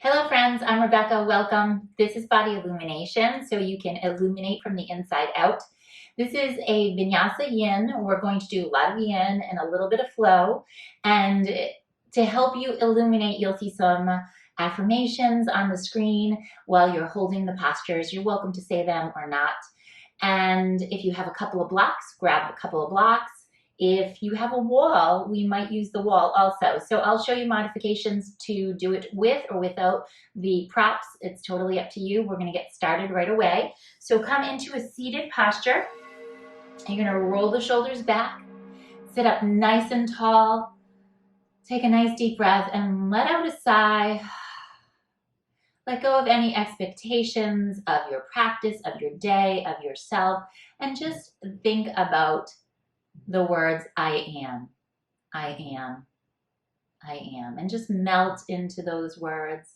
Hello friends, I'm Rebecca. Welcome. This is Body Illumination, so you can illuminate from the inside out. This is a Vinyasa yin. We're going to do a lot of yin and a little bit of flow. And to help you illuminate, you'll see some affirmations on the screen while you're holding the postures. You're welcome to say them or not. And if you have a couple of blocks, grab a couple of blocks. If you have a wall, we might use the wall also. So I'll show you modifications to do it with or without the props. It's totally up to you. We're going to get started right away. So come into a seated posture. You're going to roll the shoulders back, sit up nice and tall, take a nice deep breath and let out a sigh. Let go of any expectations of your practice, of your day, of yourself, and just think about the words, I am, I am, I am, and just melt into those words.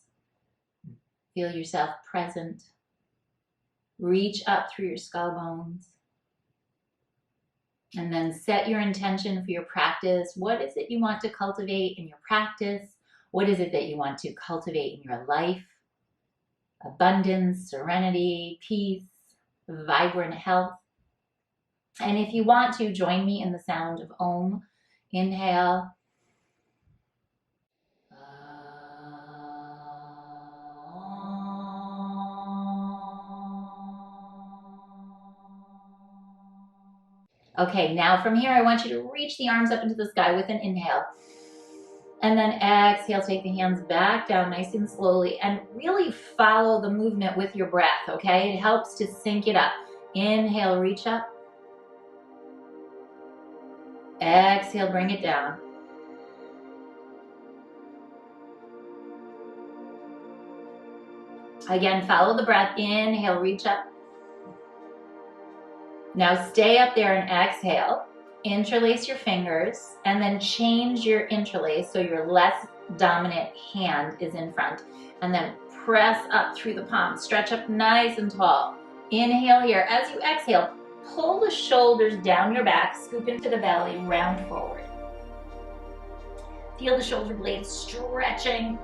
Feel yourself present. Reach up through your skull bones. And then set your intention for your practice. What is it you want to cultivate in your practice? What is it that you want to cultivate in your life? Abundance, serenity, peace, vibrant health. And if you want to, join me in the sound of Om. Inhale. Okay, now from here, I want you to reach the arms up into the sky with an inhale. And then exhale, take the hands back down nice and slowly and really follow the movement with your breath, okay? It helps to sync it up. Inhale, reach up. Exhale, bring it down. Again, follow the breath. Inhale, reach up. Now stay up there and exhale. Interlace your fingers and then change your interlace so your less dominant hand is in front. And then press up through the palm. Stretch up nice and tall. Inhale here. As you exhale, pull the shoulders down your back, scoop into the belly, round forward. Feel the shoulder blades stretching.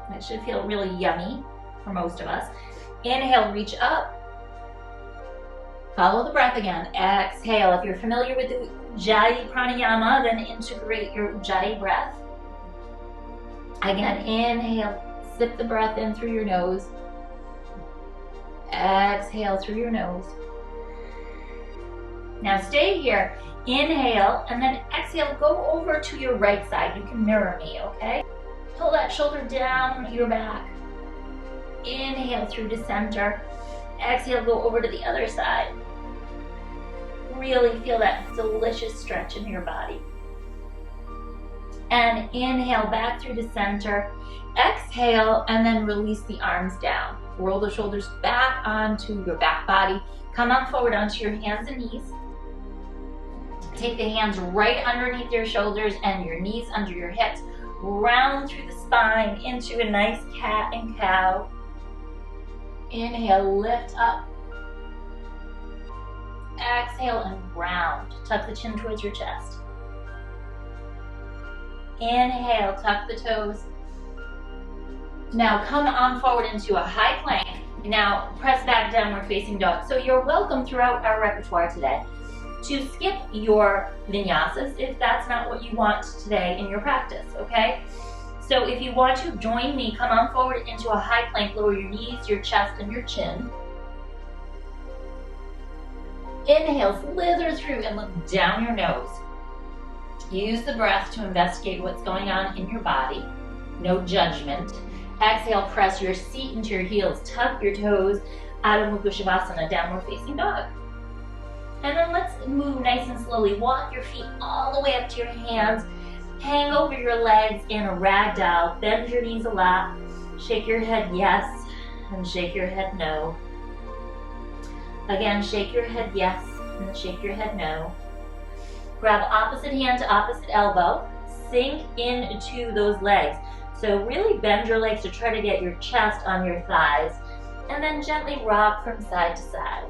That should feel really yummy for most of us. Inhale, reach up. Follow the breath again. Exhale. If you're familiar with the Ujjayi pranayama, then integrate your Ujjayi breath. Again, inhale. Sip the breath in through your nose. Exhale through your nose. Now stay here. Inhale and then exhale. Go over to your right side. You can mirror me, okay? Pull that shoulder down your back. Inhale through to center. Exhale, go over to the other side. Really feel that delicious stretch in your body. And inhale back through to center. Exhale and then release the arms down. Roll the shoulders back onto your back body. Come on forward onto your hands and knees. Take the hands right underneath your shoulders and your knees under your hips. Round through the spine into a nice cat and cow. Inhale, lift up. Exhale and round. Tuck the chin towards your chest. Inhale, tuck the toes. Now come on forward into a high plank. Now press back, downward facing dog. So you're welcome throughout our repertoire today to skip your vinyasas if that's not what you want today in your practice, okay? So if you want to join me, come on forward into a high plank, lower your knees, your chest, and your chin. Inhale, slither through and look down your nose. Use the breath to investigate what's going on in your body. No judgment. Exhale, press your seat into your heels. Tuck your toes. Adho Mukha Shavasana, downward facing dog. And then let's move nice and slowly. Walk your feet all the way up to your hands. Hang over your legs in a ragdoll. Bend your knees a lot. Shake your head yes and shake your head no. Again, shake your head yes and shake your head no. Grab opposite hand to opposite elbow. Sink into those legs. So really bend your legs to try to get your chest on your thighs. And then gently rock from side to side.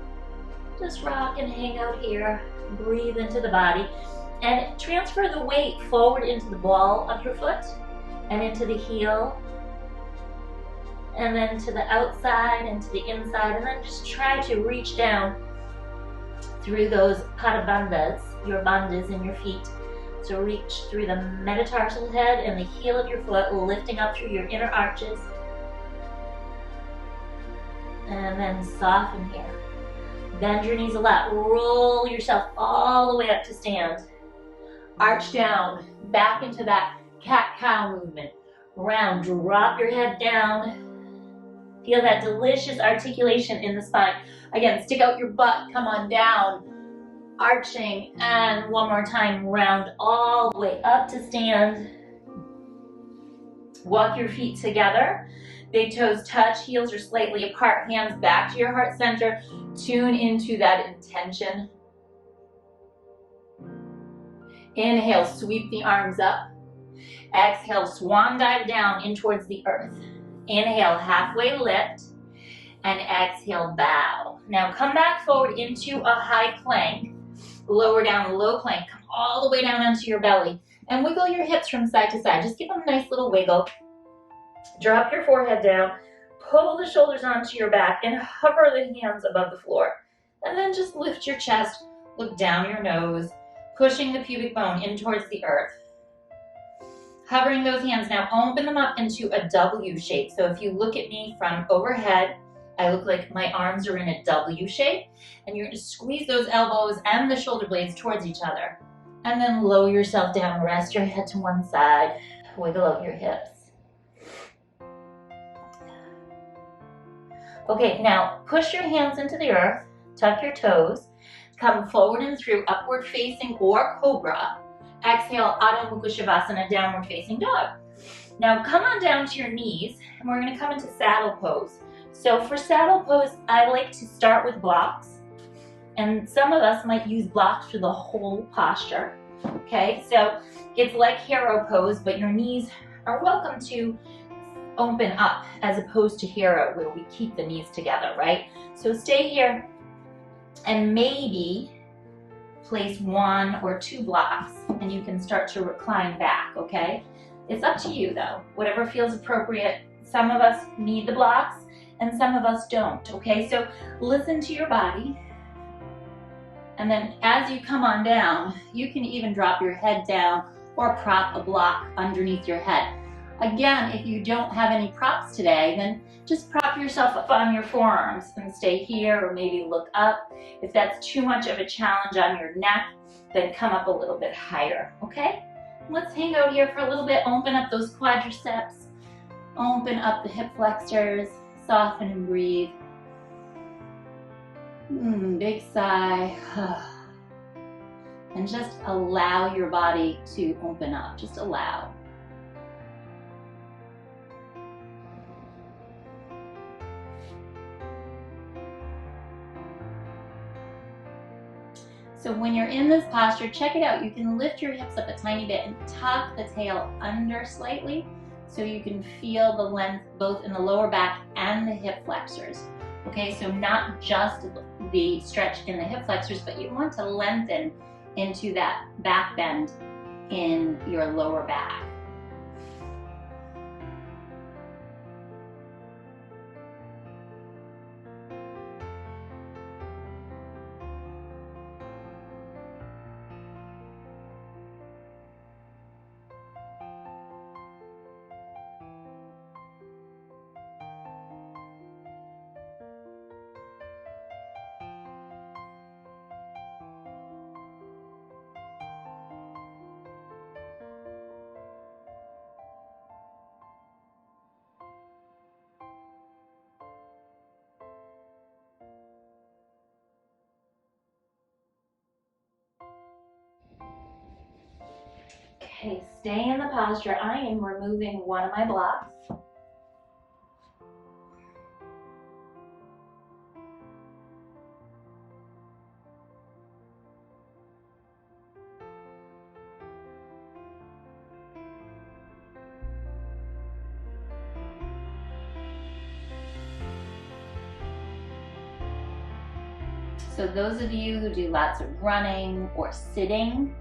Just rock and hang out here. Breathe into the body. And transfer the weight forward into the ball of your foot and into the heel and then to the outside and to the inside, and then just try to reach down through those pada bandhas, your bandhas in your feet. So reach through the metatarsal head and the heel of your foot, lifting up through your inner arches. And then soften here. Bend your knees a lot. Roll yourself all the way up to stand. Arch down, back into that cat-cow movement. Round, drop your head down. Feel that delicious articulation in the spine. Again, stick out your butt, come on down. Arching, and one more time, round all the way up to stand. Walk your feet together. Big toes touch, heels are slightly apart, hands back to your heart center. Tune into that intention. Inhale, sweep the arms up. Exhale, swan dive down in towards the earth. Inhale, halfway lift. And exhale, bow. Now come back forward into a high plank. Lower down, low plank. Come all the way down onto your belly. And wiggle your hips from side to side. Just give them a nice little wiggle. Drop your forehead down. Pull the shoulders onto your back and hover the hands above the floor. And then just lift your chest. Look down your nose. Pushing the pubic bone in towards the earth. Hovering those hands. Now open them up into a W shape. So if you look at me from overhead, I look like my arms are in a W shape, and you're going to squeeze those elbows and the shoulder blades towards each other. And then lower yourself down, rest your head to one side, wiggle out your hips. Okay, now push your hands into the earth, tuck your toes, come forward and through, upward facing or cobra. Exhale, Adho Mukha Shavasana, downward facing dog. Now come on down to your knees, and we're going to come into saddle pose. So for saddle pose, I like to start with blocks, and some of us might use blocks for the whole posture. Okay, so it's like hero pose, but your knees are welcome to open up as opposed to hero, where we keep the knees together, right? So stay here and maybe place 1 or 2 blocks, and you can start to recline back, okay? It's up to you though, whatever feels appropriate. Some of us need the blocks, and some of us don't, okay? So listen to your body. And then as you come on down, you can even drop your head down or prop a block underneath your head. Again, if you don't have any props today, then just prop yourself up on your forearms and stay here, or maybe look up. If that's too much of a challenge on your neck, then come up a little bit higher, okay? Let's hang out here for a little bit. Open up those quadriceps. Open up the hip flexors. Soften and breathe. Big sigh. And just allow your body to open up. Just allow. So when you're in this posture, check it out. You can lift your hips up a tiny bit and tuck the tail under slightly, so you can feel the length both in the lower back and the hip flexors. Okay, so not just the stretch in the hip flexors, but you want to lengthen into that back bend in your lower back. Okay, stay in the posture. I am removing one of my blocks. So those of you who do lots of running or sitting,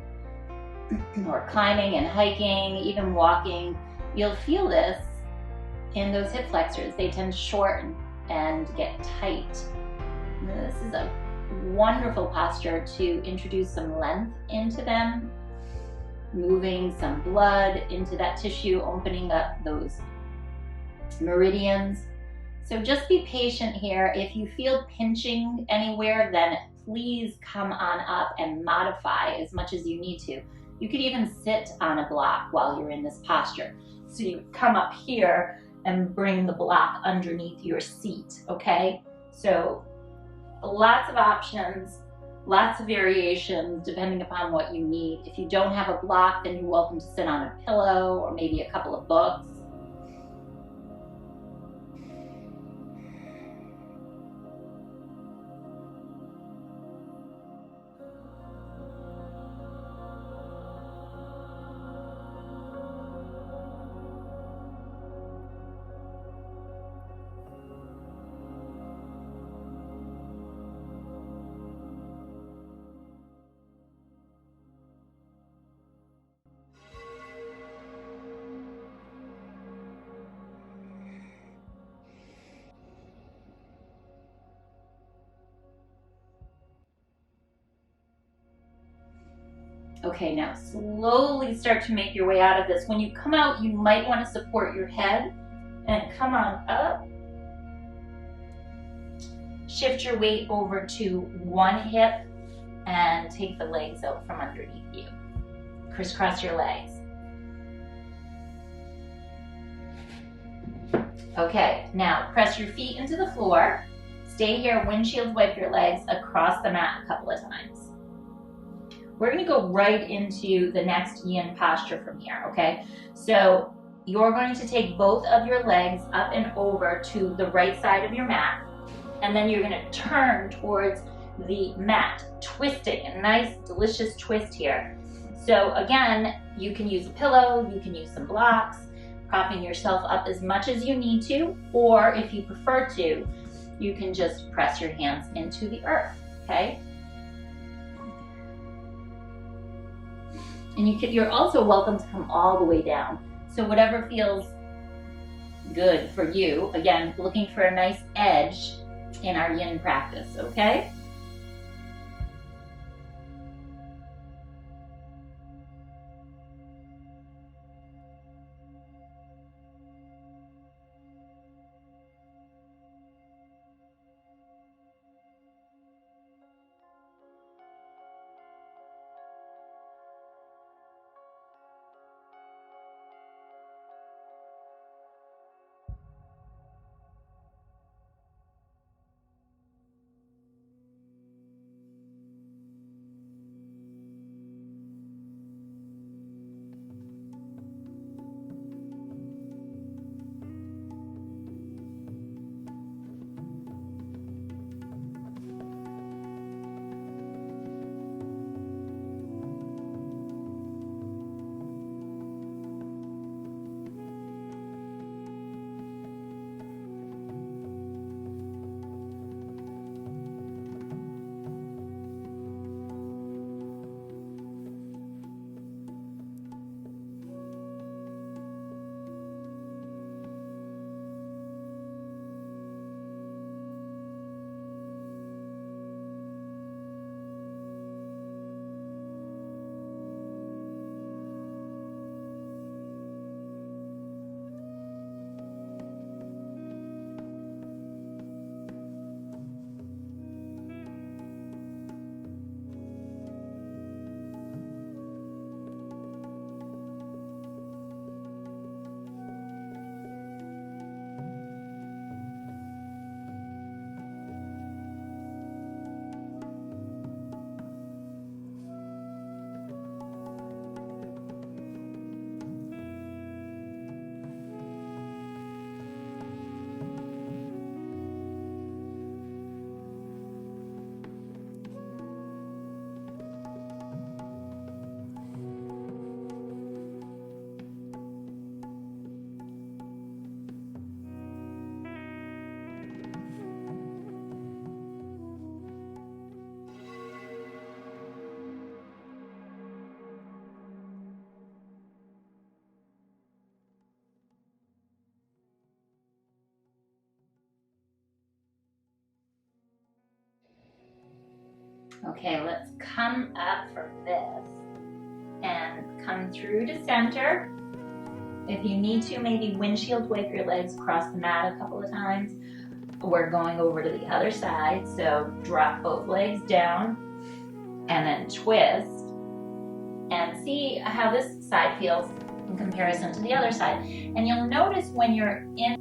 or climbing and hiking, even walking, you'll feel this in those hip flexors, they tend to shorten and get tight. Now, this is a wonderful posture to introduce some length into them, moving some blood into that tissue, opening up those meridians. So just be patient here. If you feel pinching anywhere, then please come on up and modify as much as you need to. You could even sit on a block while you're in this posture. So you come up here and bring the block underneath your seat, okay? So lots of options, lots of variations depending upon what you need. If you don't have a block, then you're welcome to sit on a pillow or maybe a couple of books. Okay, now slowly start to make your way out of this. When you come out, you might want to support your head and come on up. Shift your weight over to one hip and take the legs out from underneath you. Crisscross your legs. Okay, now press your feet into the floor. Stay here, windshield wipe your legs across the mat a couple of times. We're going to go right into the next yin posture from here, okay? So you're going to take both of your legs up and over to the right side of your mat, and then you're going to turn towards the mat, twisting, a nice, delicious twist here. So again, you can use a pillow, you can use some blocks, propping yourself up as much as you need to, or if you prefer to, you can just press your hands into the earth, okay? And you're also welcome to come all the way down. So whatever feels good for you. Again, looking for a nice edge in our yin practice, okay? Okay, let's come up from this and come through to center. If you need to, maybe windshield wipe your legs across the mat a couple of times. We're going over to the other side, so drop both legs down and then twist and see how this side feels in comparison to the other side. And you'll notice when you're in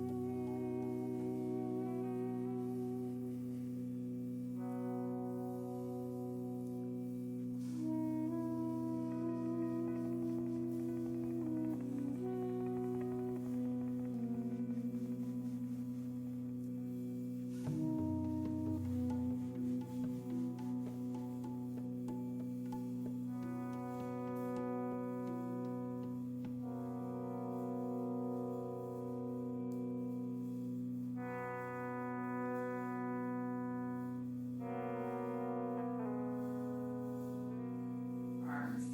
arms.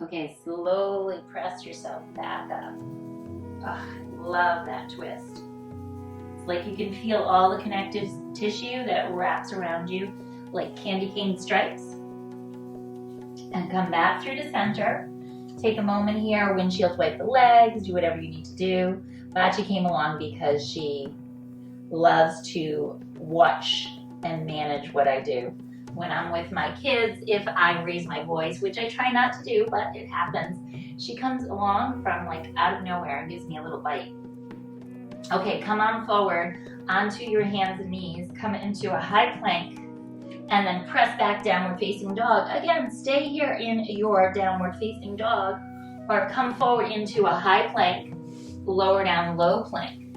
Okay, slowly press yourself back up. Oh, I love that twist. It's like you can feel all the connective tissue that wraps around you like candy cane stripes. And come back through to center. Take a moment here, windshield wipe the legs, do whatever you need to do. Bachi came along because she loves to watch and manage what I do. When I'm with my kids, if I raise my voice, which I try not to do, but it happens, she comes along from like out of nowhere and gives me a little bite. Okay, come on forward onto your hands and knees, come into a high plank, and then press back downward facing dog. Again, stay here in your downward facing dog, or come forward into a high plank, lower down low plank.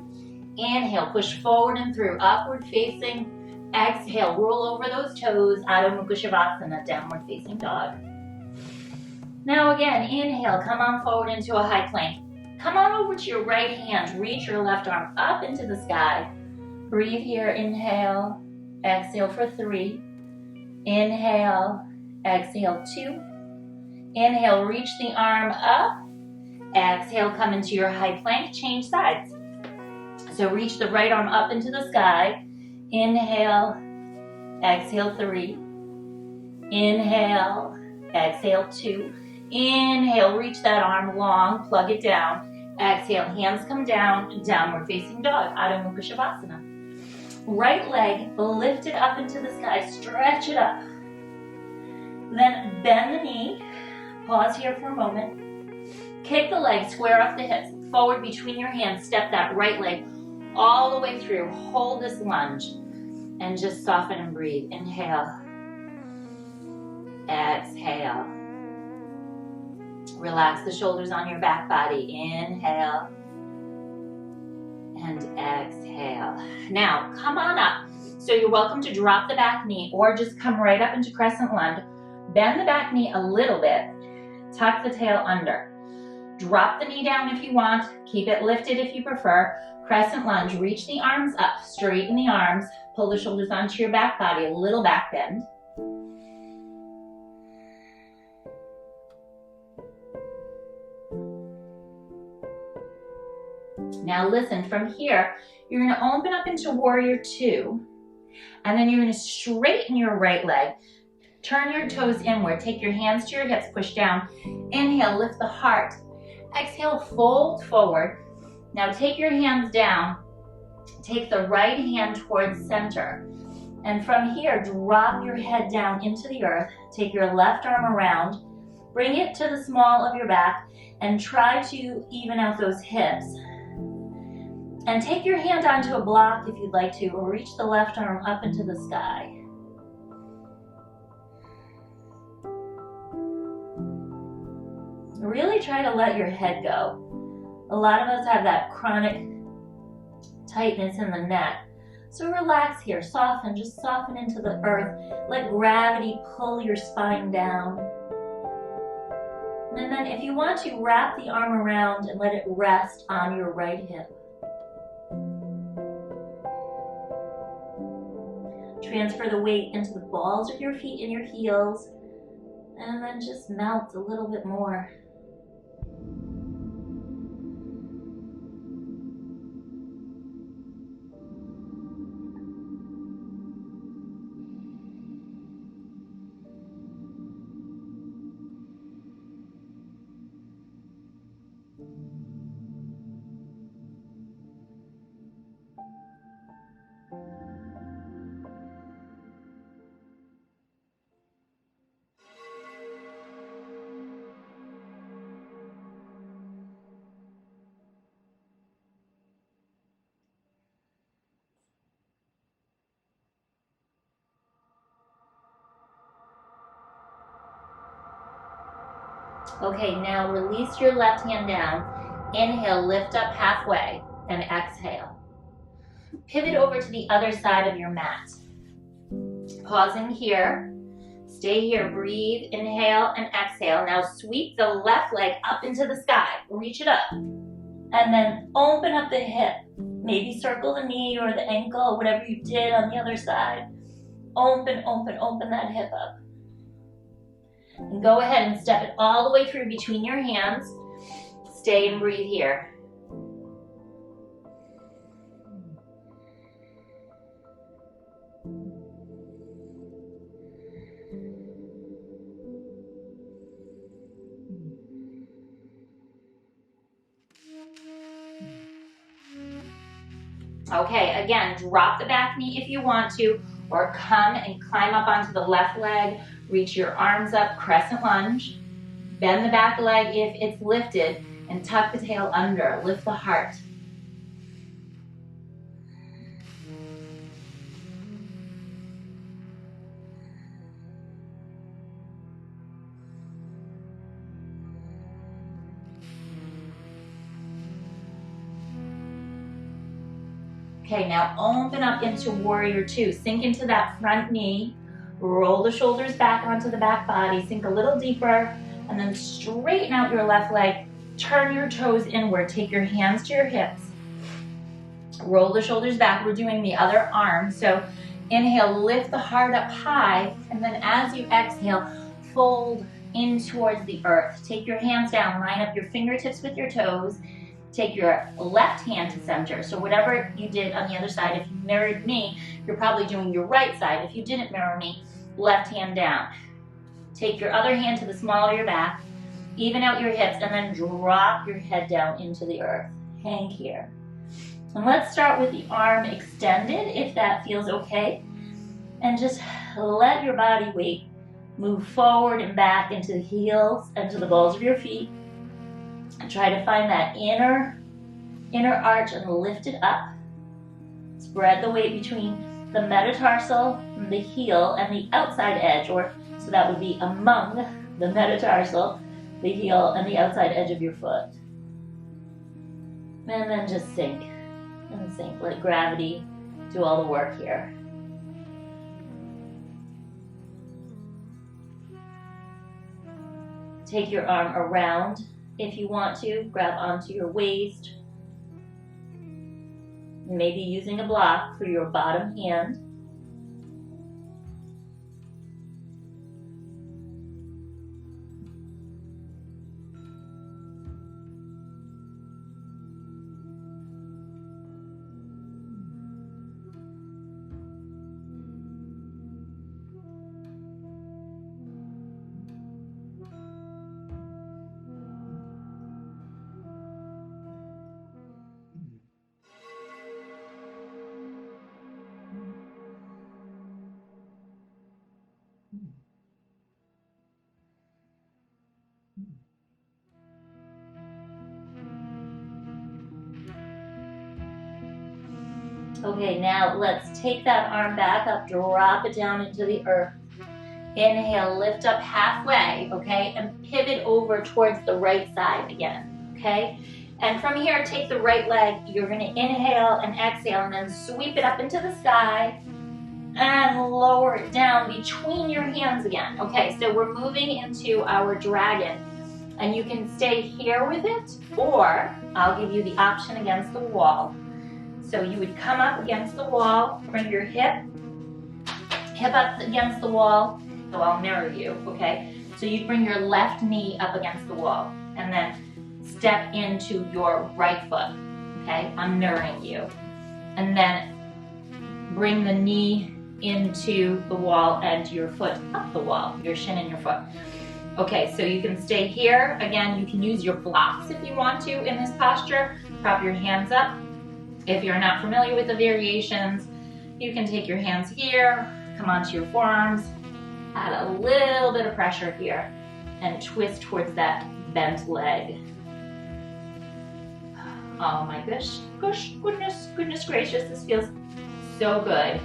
Inhale, push forward and through, upward facing. Exhale, roll over those toes, Adho Mukha Shavasana, downward facing dog. Now again, inhale, come on forward into a high plank. Come on over to your right hand, reach your left arm up into the sky. Breathe here, inhale, exhale for 3. Inhale, exhale 2. Inhale, reach the arm up. Exhale, come into your high plank, change sides. So reach the right arm up into the sky. Inhale, exhale 3. Inhale, exhale 2. Inhale, reach that arm long, plug it down. Exhale, hands come down, downward facing dog, Adho Mukha Shavasana. Right leg lifted up into the sky, stretch it up. Then bend the knee, pause here for a moment. Kick the leg, square off the hips, forward between your hands, step that right leg all the way through. Hold this lunge and just soften and breathe. Inhale, exhale. Relax the shoulders on your back body. Inhale and exhale. Now, come on up. So you're welcome to drop the back knee or just come right up into crescent lunge. Bend the back knee a little bit. Tuck the tail under. Drop the knee down if you want. Keep it lifted if you prefer. Crescent lunge. Reach the arms up. Straighten the arms. Pull the shoulders onto your back body. A little back bend. Now listen, from here, you're going to open up into warrior two, and then you're going to straighten your right leg. Turn your toes inward. Take your hands to your hips. Push down. Inhale, lift the heart. Exhale, fold forward. Now take your hands down. Take the right hand towards center. And from here, drop your head down into the earth. Take your left arm around. Bring it to the small of your back and try to even out those hips. And take your hand onto a block if you'd like to, or reach the left arm up into the sky. Really try to let your head go. A lot of us have that chronic tightness in the neck. So relax here, soften, just soften into the earth. Let gravity pull your spine down. And then if you want to, wrap the arm around and let it rest on your right hip. Transfer the weight into the balls of your feet and your heels, and then just melt a little bit more. Okay, now release your left hand down. Inhale, lift up halfway, and exhale. Pivot over to the other side of your mat. Pausing here. Stay here, breathe, inhale and exhale. Now sweep the left leg up into the sky. Reach it up. And then open up the hip. Maybe circle the knee or the ankle, whatever you did on the other side. Open, open, open that hip up. And go ahead and step it all the way through between your hands. Stay and breathe here. Okay, again, drop the back knee if you want to, or come and climb up onto the left leg. Reach your arms up, crescent lunge. Bend the back leg if it's lifted, and tuck the tail under. Lift the heart. Okay, now open up into warrior two. Sink into that front knee. Roll the shoulders back onto the back body. Sink a little deeper, and then straighten out your left leg. Turn your toes inward. Take your hands to your hips. Roll the shoulders back. We're doing the other arm. So inhale, lift the heart up high, and then as you exhale, fold in towards the earth. Take your hands down. Line up your fingertips with your toes. Take your left hand to center. So whatever you did on the other side, if you mirrored me, you're probably doing your right side. If you didn't mirror me, left hand down. Take your other hand to the small of your back, even out your hips, and then drop your head down into the earth. Hang here. And let's start with the arm extended, if that feels okay. And just let your body weight move forward and back into the heels and to the balls of your feet. And try to find that inner arch and lift it up. Spread the weight between the metatarsal, the heel, and the outside edge, or so that would be among the metatarsal, the heel, and the outside edge of your foot. And then just sink and sink. Let gravity do all the work here. Take your arm around if you want to. Grab onto your waist. Maybe using a block for your bottom hand. Okay, now let's take that arm back up, drop it down into the earth. Inhale, lift up halfway, okay, and pivot over towards the right side again, okay? And from here, take the right leg. You're gonna inhale and exhale and then sweep it up into the sky and lower it down between your hands again. Okay, so we're moving into our dragon. And you can stay here with it, or I'll give you the option against the wall. So you would come up against the wall, bring your hip up against the wall. So I'll mirror you, okay? So you bring your left knee up against the wall and then step into your right foot, okay? I'm mirroring you. And then bring the knee into the wall and your foot up the wall, your shin and your foot. Okay, so you can stay here. Again, you can use your blocks if you want to in this posture. Prop your hands up. If you're not familiar with the variations, you can take your hands here, come onto your forearms, add a little bit of pressure here, and twist towards that bent leg. Oh my goodness gracious, this feels so good.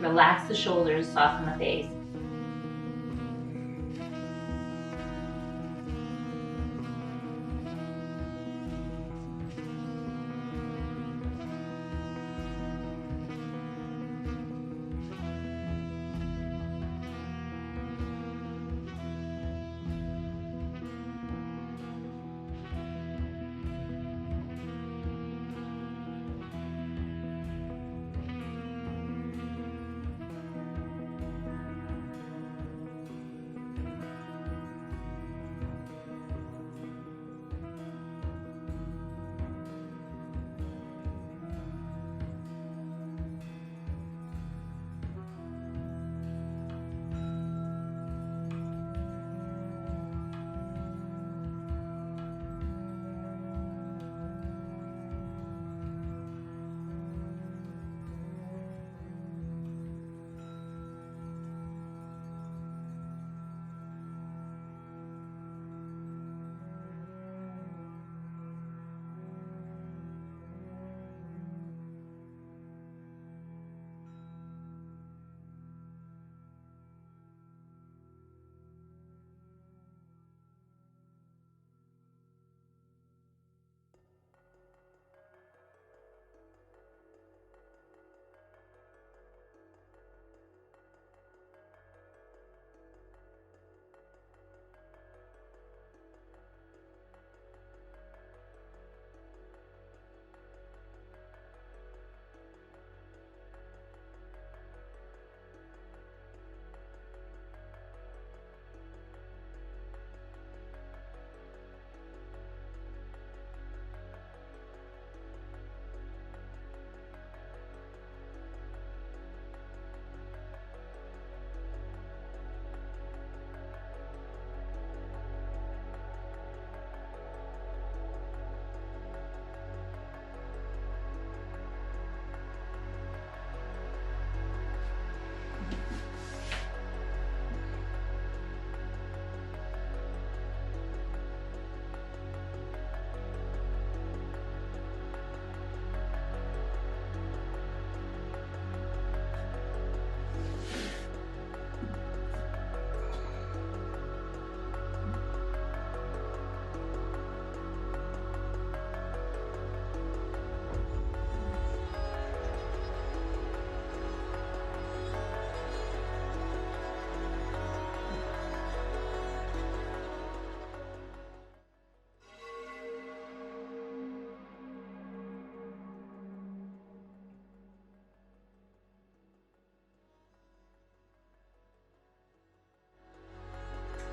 Relax the shoulders, soften the face.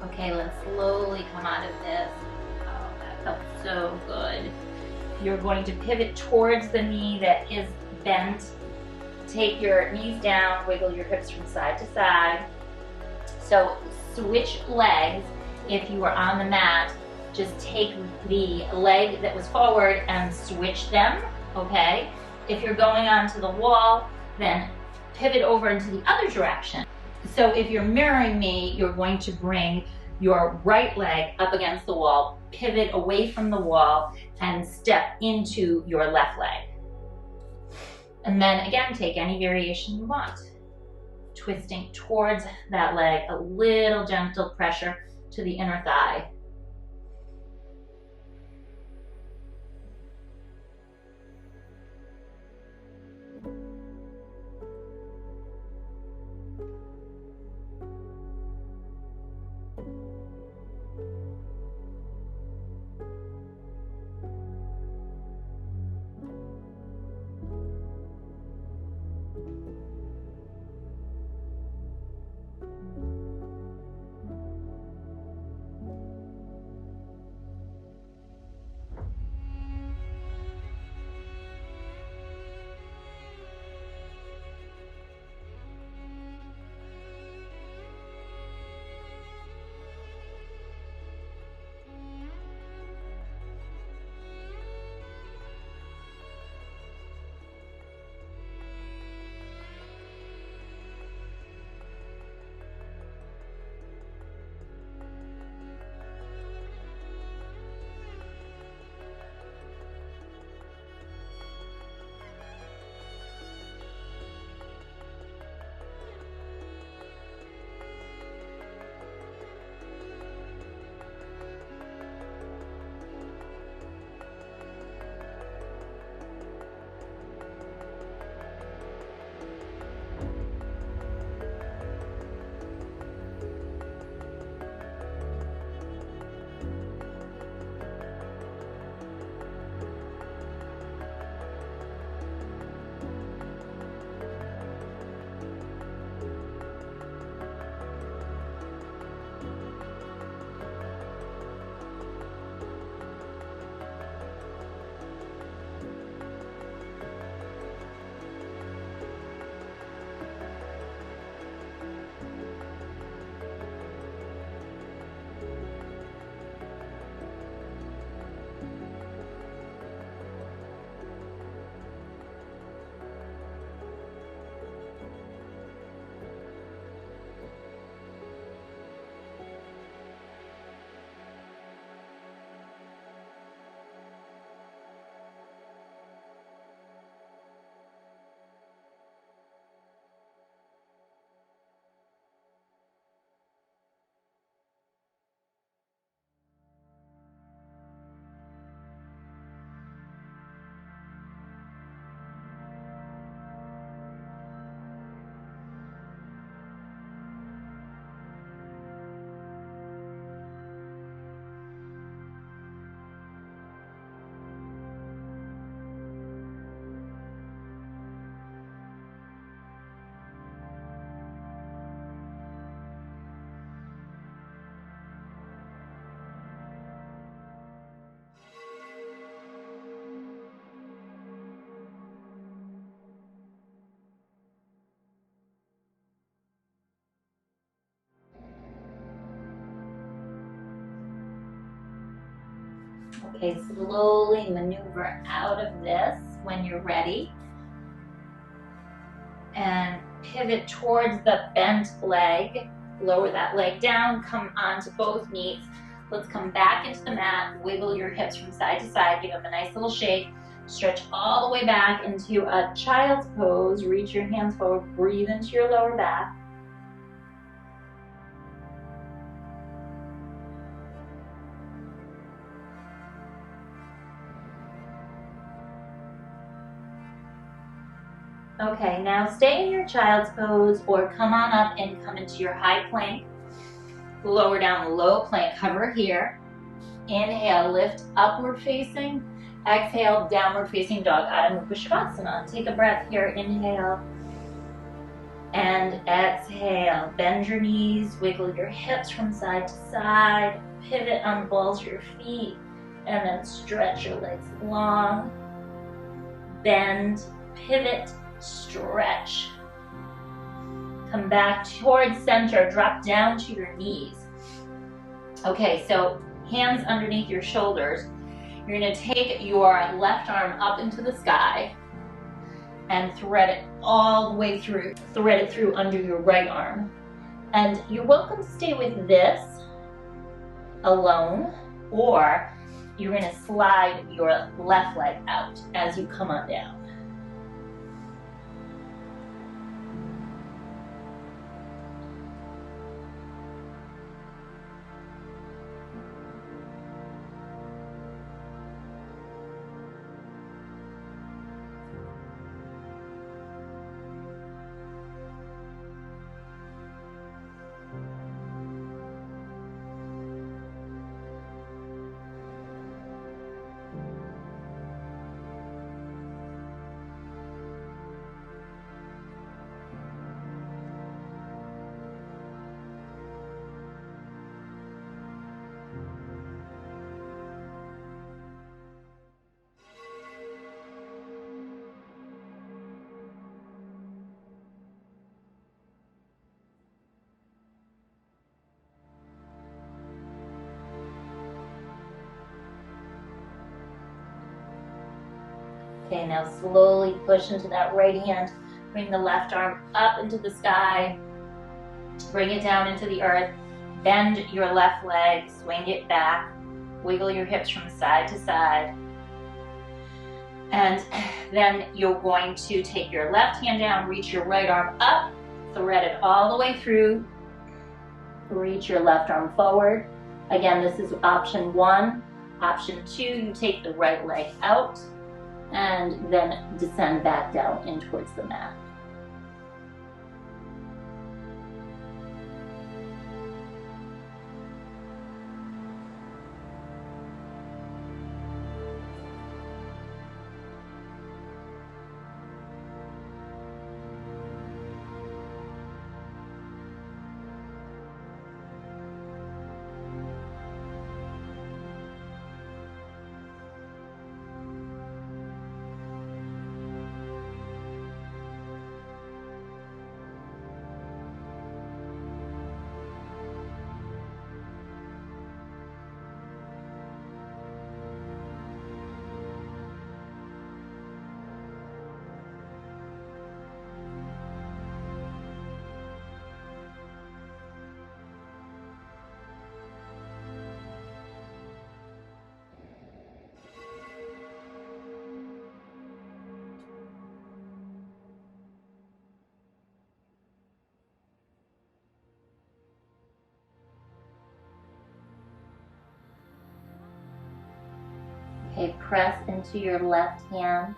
Okay, let's slowly come out of this. Oh, that felt so good. You're going to pivot towards the knee that is bent. Take your knees down, wiggle your hips from side to side. So switch legs. If you are on the mat, just take the leg that was forward and switch them, okay? If you're going onto the wall, then pivot over into the other direction. So if you're mirroring me, you're going to bring your right leg up against the wall, pivot away from the wall, and step into your left leg. And then again, take any variation you want. Twisting towards that leg, a little gentle pressure to the inner thigh. Okay, slowly maneuver out of this when you're ready. And pivot towards the bent leg. Lower that leg down, come onto both knees. Let's come back into the mat, wiggle your hips from side to side, give them a nice little shake. Stretch all the way back into a child's pose. Reach your hands forward, breathe into your lower back. Okay, now stay in your child's pose or come on up and come into your high plank. Lower down, low plank, hover here. Inhale, lift upward facing. Exhale, downward facing dog, Adho Mukha Shavasana. Take a breath here, inhale. And exhale, bend your knees, wiggle your hips from side to side, pivot on the balls of your feet, and then stretch your legs long. Bend, pivot, stretch. Come back towards center, drop down to your knees. Okay, so hands underneath your shoulders. You're gonna take your left arm up into the sky and thread it all the way through. Thread it through under your right arm. And you're welcome to stay with this alone, or you're gonna slide your left leg out as you come on down. Okay, now slowly push into that right hand. Bring the left arm up into the sky. Bring it down into the earth. Bend your left leg, swing it back. Wiggle your hips from side to side. And then you're going to take your left hand down, reach your right arm up, thread it all the way through. Reach your left arm forward. Again, this is option 1. Option 2, you take the right leg out and then descend back down in towards the mat. Okay, press into your left hand.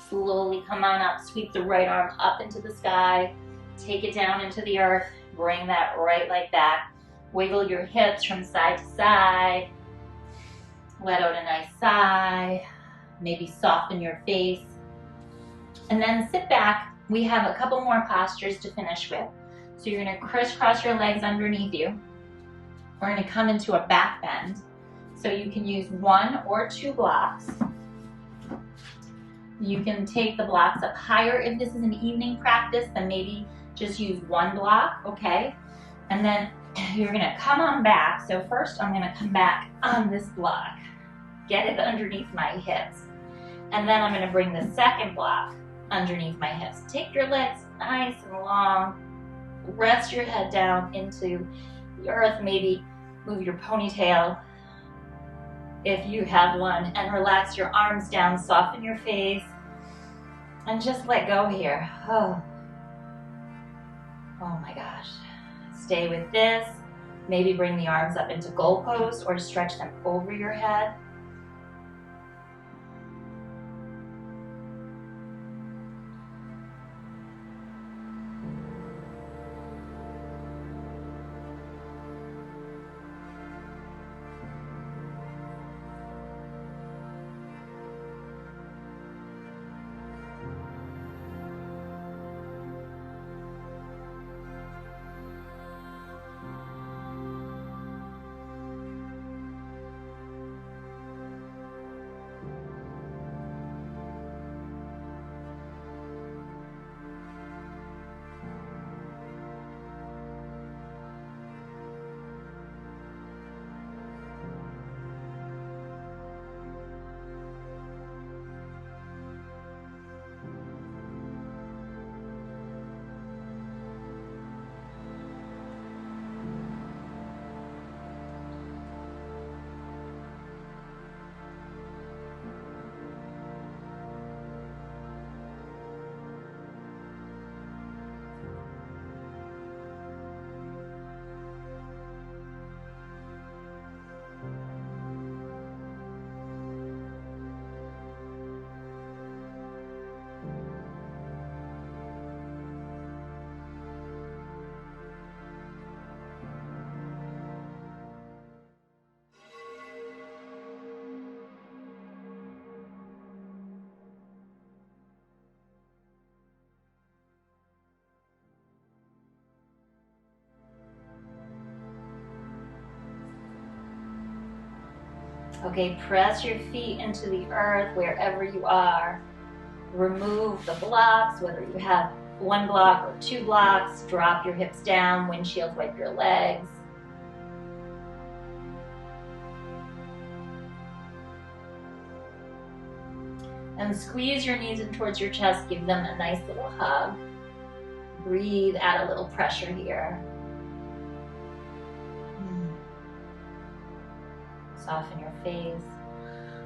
Slowly come on up, sweep the right arm up into the sky. Take it down into the earth. Bring that right leg back. Wiggle your hips from side to side. Let out a nice sigh. Maybe soften your face. And then sit back. We have a couple more postures to finish with. So you're gonna crisscross your legs underneath you. We're gonna come into a back bend. So you can use 1 or 2 blocks. You can take the blocks up higher. If this is an evening practice, then maybe just use 1 block, okay? And then you're gonna come on back. So first I'm gonna come back on this block, get it underneath my hips. And then I'm gonna bring the second block underneath my hips. Take your legs nice and long. Rest your head down into the earth, maybe move your ponytail if you have one, and relax your arms down, soften your face, and just let go here. Oh my gosh. Stay with this. Maybe bring the arms up into goal pose or stretch them over your head. Okay, press your feet into the earth wherever you are. Remove the blocks, whether you have 1 block or 2 blocks. Drop your hips down, windshield wipe your legs. And squeeze your knees in towards your chest, give them a nice little hug. Breathe, add a little pressure here. Soften your face.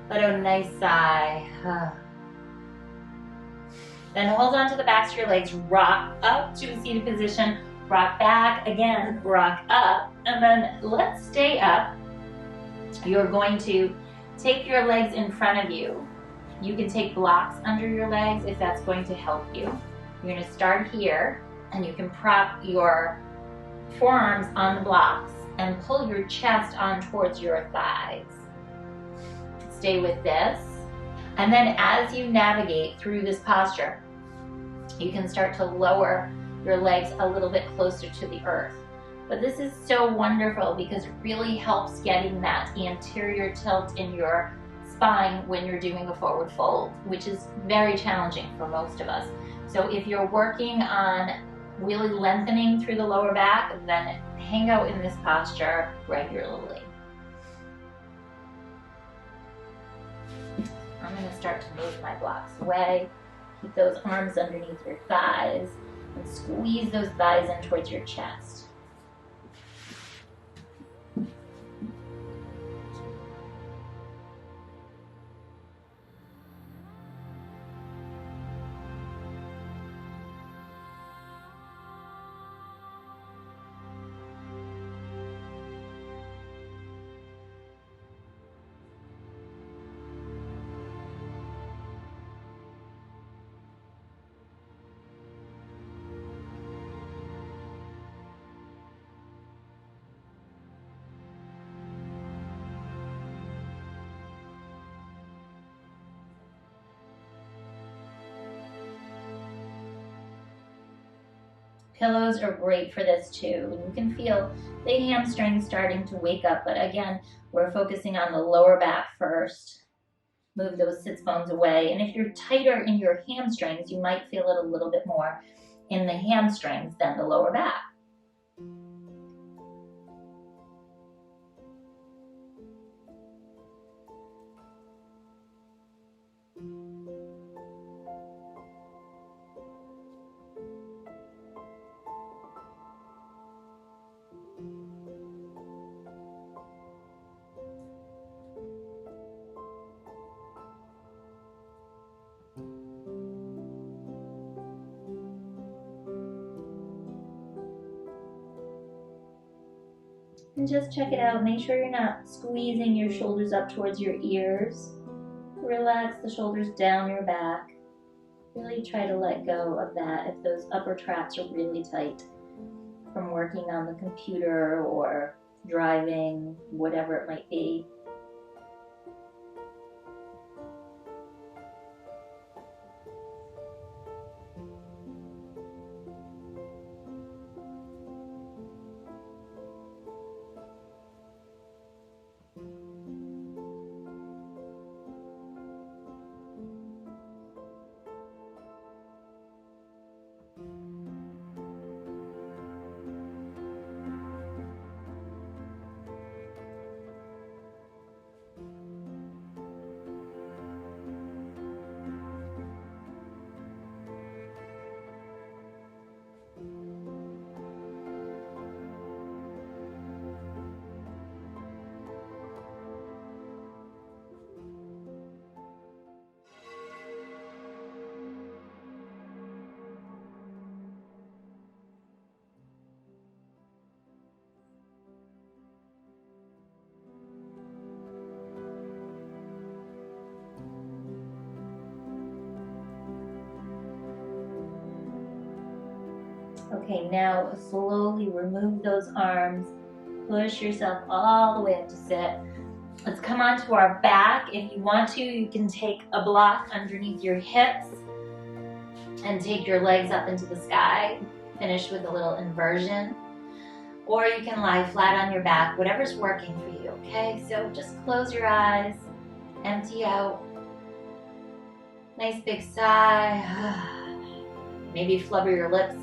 Let out a nice sigh. Then hold on to the backs of your legs, rock up to a seated position, rock back, again, rock up, and then let's stay up. You're going to take your legs in front of you. You can take blocks under your legs if that's going to help you. You're going to start here, and you can prop your forearms on the blocks and pull your chest on towards your thighs. Stay with this. And then as you navigate through this posture, you can start to lower your legs a little bit closer to the earth. But this is so wonderful because it really helps getting that anterior tilt in your spine when you're doing a forward fold, which is very challenging for most of us. So if you're working on really lengthening through the lower back, then hang out in this posture regularly. I'm going to start to move my blocks away. Keep those arms underneath your thighs and squeeze those thighs in towards your chest. Pillows are great for this too. And you can feel the hamstrings starting to wake up, but again, we're focusing on the lower back first. Move those sits bones away. And if you're tighter in your hamstrings, you might feel it a little bit more in the hamstrings than the lower back. And just check it out. Make sure you're not squeezing your shoulders up towards your ears. Relax the shoulders down your back. Really try to let go of that if those upper traps are really tight from working on the computer or driving, whatever it might be. Okay, now slowly remove those arms. Push yourself all the way up to sit. Let's come onto our back. If you want to, you can take a block underneath your hips and take your legs up into the sky. Finish with a little inversion. or you can lie flat on your back, whatever's working for you, okay? So just close your eyes, empty out. Nice big sigh. Maybe flubber your lips.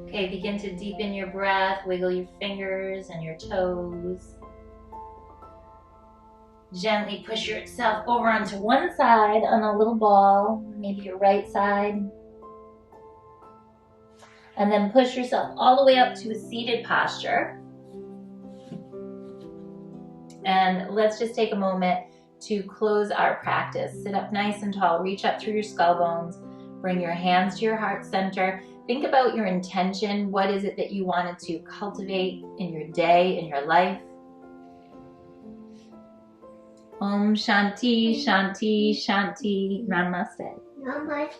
Okay, begin to deepen your breath, wiggle your fingers and your toes. Gently push yourself over onto one side on a little ball, maybe your right side. And then push yourself all the way up to a seated posture. And let's just take a moment to close our practice. Sit up nice and tall, reach up through your skull bones, bring your hands to your heart center. Think about your intention. What is it that you wanted to cultivate in your day, in your life? Om Shanti, Shanti, Shanti. Namaste. Namaste.